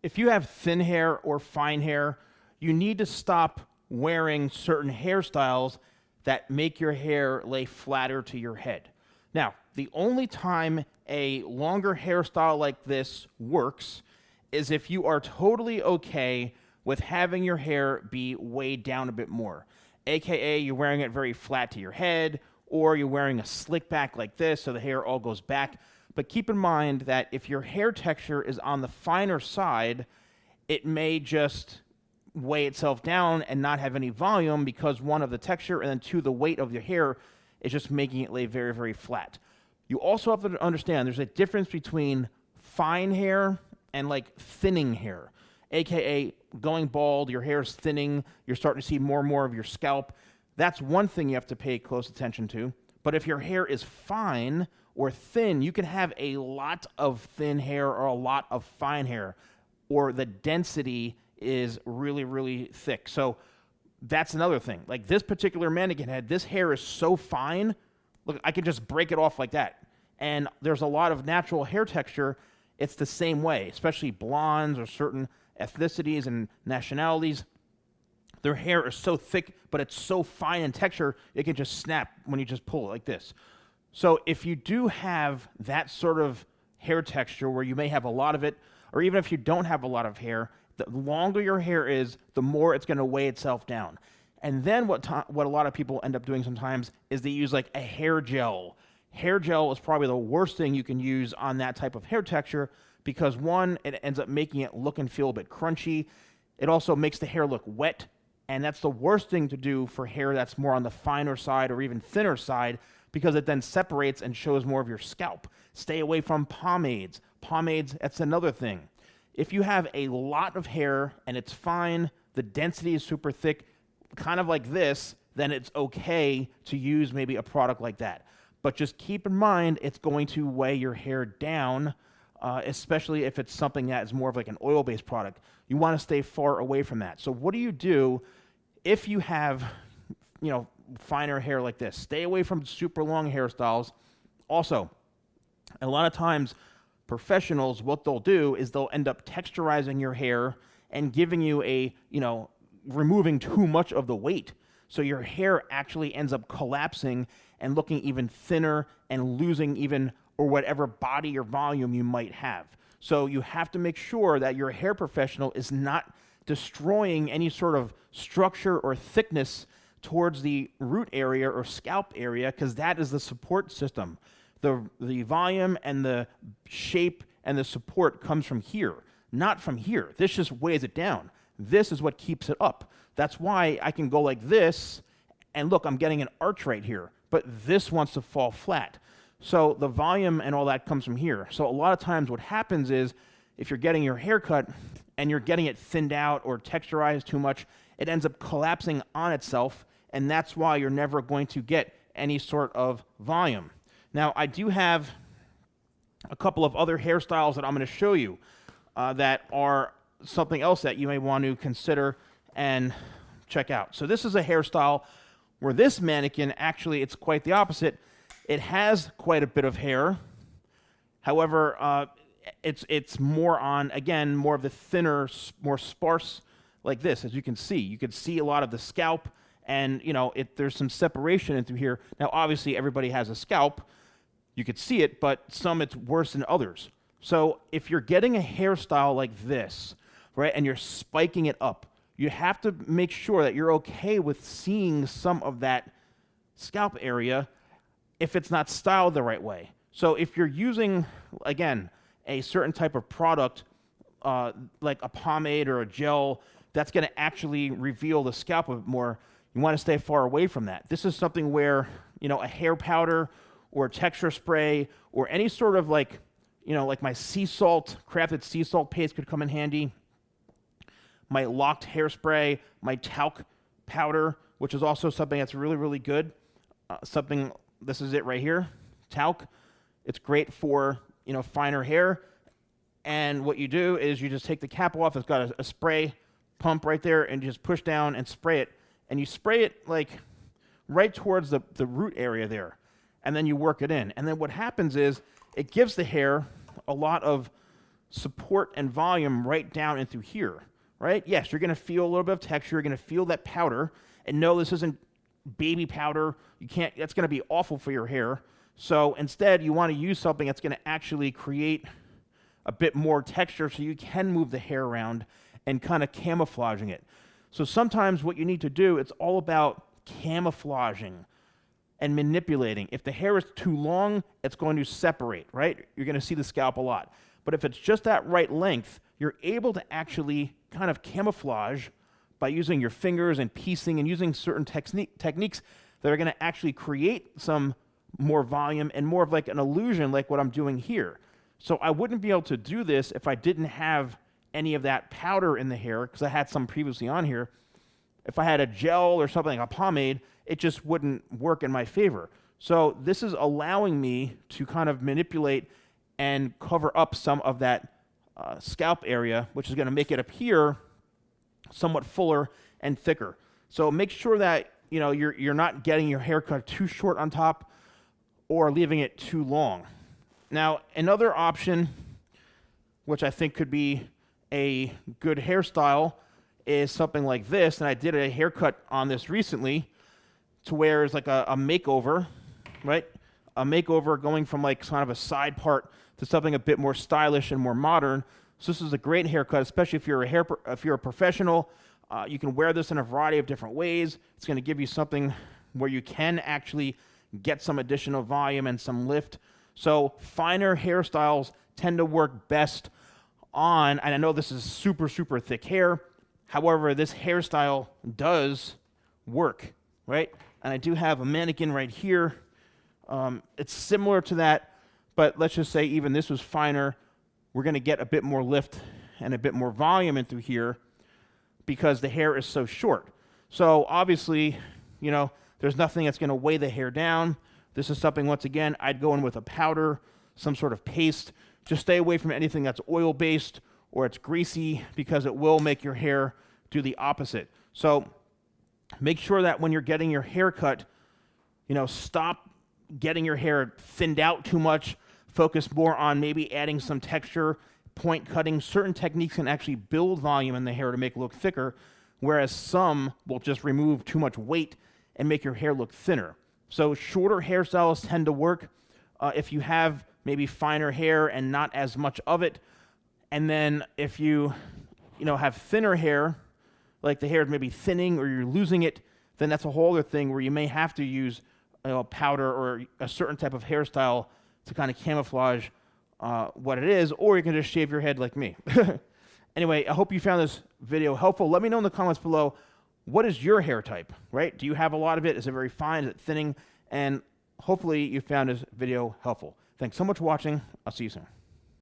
if you have thin hair or fine hair, you need to stop wearing certain hairstyles that make your hair lay flatter to your head. Now, the only time a longer hairstyle like this works is if you are totally okay with having your hair be weighed down a bit more, aka you're wearing it very flat to your head, or you're wearing a slick back like this so the hair all goes back. But keep in mind that if your hair texture is on the finer side, it may just weigh itself down and not have any volume because one, of the texture, and then two, the weight of your hair is just making it lay very, very flat. You also have to understand there's a difference between fine hair and like thinning hair, aka going bald, your hair is thinning, you're starting to see more and more of your scalp. That's one thing you have to pay close attention to. But if your hair is fine or thin, you can have a lot of thin hair or a lot of fine hair, or the density is really, really thick. So that's another thing. Like this particular mannequin head, this hair is so fine, look, I could just break it off like that. And there's a lot of natural hair texture. It's the same way, especially blondes or certain ethnicities and nationalities. Their hair is so thick, but it's so fine in texture, it can just snap when you just pull it like this. So if you do have that sort of hair texture where you may have a lot of it, or even if you don't have a lot of hair, the longer your hair is, the more it's going to weigh itself down. And then what a lot of people end up doing sometimes is they use like a hair gel. Hair gel is probably the worst thing you can use on that type of hair texture because one, it ends up making it look and feel a bit crunchy. It also makes the hair look wet, and that's the worst thing to do for hair that's more on the finer side or even thinner side because it then separates and shows more of your scalp. Stay away from pomades. Pomades, that's another thing. If you have a lot of hair and it's fine, the density is super thick, kind of like this, then it's okay to use maybe a product like that. But just keep in mind, it's going to weigh your hair down, especially if it's something that is more of like an oil-based product. You want to stay far away from that. So what do you do if you have, finer hair like this? Stay away from super long hairstyles. Also, a lot of times, professionals, what they'll do is they'll end up texturizing your hair and giving you removing too much of the weight. So your hair actually ends up collapsing and looking even thinner and losing even or whatever body or volume you might have. So you have to make sure that your hair professional is not destroying any sort of structure or thickness towards the root area or scalp area, because that is the support system. The volume and the shape and the support comes from here, not from here. This just weighs it down. This is what keeps it up. That's why I can go like this, and look, I'm getting an arch right here, but this wants to fall flat. So the volume and all that comes from here. So a lot of times what happens is if you're getting your hair cut and you're getting it thinned out or texturized too much, it ends up collapsing on itself, and that's why you're never going to get any sort of volume. Now, I do have a couple of other hairstyles that I'm going to show you that are something else that you may want to consider and check out. So this is a hairstyle where this mannequin, actually, it's quite the opposite. It has quite a bit of hair. However, it's more on, again, more of the thinner, more sparse like this, as you can see. You can see a lot of the scalp, and, there's some separation into here. Now, obviously, everybody has a scalp. You could see it, but some it's worse than others. So if you're getting a hairstyle like this, right, and you're spiking it up, you have to make sure that you're okay with seeing some of that scalp area if it's not styled the right way. So if you're using, again, a certain type of product, like a pomade or a gel, that's going to actually reveal the scalp a bit more, you want to stay far away from that. This is something where, a hair powder or a texture spray or any sort of like my sea salt, crafted sea salt paste could come in handy. My locked hairspray, my talc powder, which is also something that's really, really good. This is it right here, talc. It's great for, finer hair. And what you do is you just take the cap off. It's got a spray pump right there, and you just push down and spray it. And you spray it like right towards the root area there. And then you work it in. And then what happens is it gives the hair a lot of support and volume right down into here, right? Yes, you're going to feel a little bit of texture. You're going to feel that powder. And no, this isn't baby powder. You can't, that's going to be awful for your hair. So instead, you want to use something that's going to actually create a bit more texture so you can move the hair around and kind of camouflaging it. So sometimes what you need to do, it's all about camouflaging and manipulating. If the hair is too long, it's going to separate, right? You're going to see the scalp a lot. But if it's just that right length, you're able to actually kind of camouflage by using your fingers and piecing and using certain techniques that are going to actually create some more volume and more of like an illusion like what I'm doing here. So I wouldn't be able to do this if I didn't have any of that powder in the hair, because I had some previously on here. If I had a gel or something like a pomade, it just wouldn't work in my favor. So this is allowing me to kind of manipulate and cover up some of that scalp area, which is going to make it appear somewhat fuller and thicker. So make sure that you're not getting your haircut too short on top or leaving it too long. Now, another option, which I think could be a good hairstyle, is something like this. And I did a haircut on this recently to where it's like a makeover, right? A makeover going from like kind of a side part to something a bit more stylish and more modern. So this is a great haircut, especially if you're a professional. You can wear this in a variety of different ways. It's going to give you something where you can actually get some additional volume and some lift. So finer hairstyles tend to work best on, and I know this is super, super thick hair. However, this hairstyle does work, right? And I do have a mannequin right here. It's similar to that, but let's just say even this was finer. We're going to get a bit more lift and a bit more volume into here because the hair is so short. So obviously, there's nothing that's going to weigh the hair down. This is something, once again, I'd go in with a powder, some sort of paste. Just stay away from anything that's oil-based or it's greasy because it will make your hair do the opposite. So make sure that when you're getting your hair cut, stop getting your hair thinned out too much. Focus more on maybe adding some texture, point cutting. Certain techniques can actually build volume in the hair to make it look thicker, whereas some will just remove too much weight and make your hair look thinner. So shorter hairstyles tend to work if you have maybe finer hair and not as much of it. And then if you have thinner hair, like the hair is maybe thinning or you're losing it, then that's a whole other thing where you may have to use powder or a certain type of hairstyle to kind of camouflage what it is, or you can just shave your head like me. Anyway, I hope you found this video helpful. Let me know in the comments below, what is your hair type, right? Do you have a lot of it? Is it very fine? Is it thinning? And hopefully you found this video helpful. Thanks so much for watching. I'll see you soon.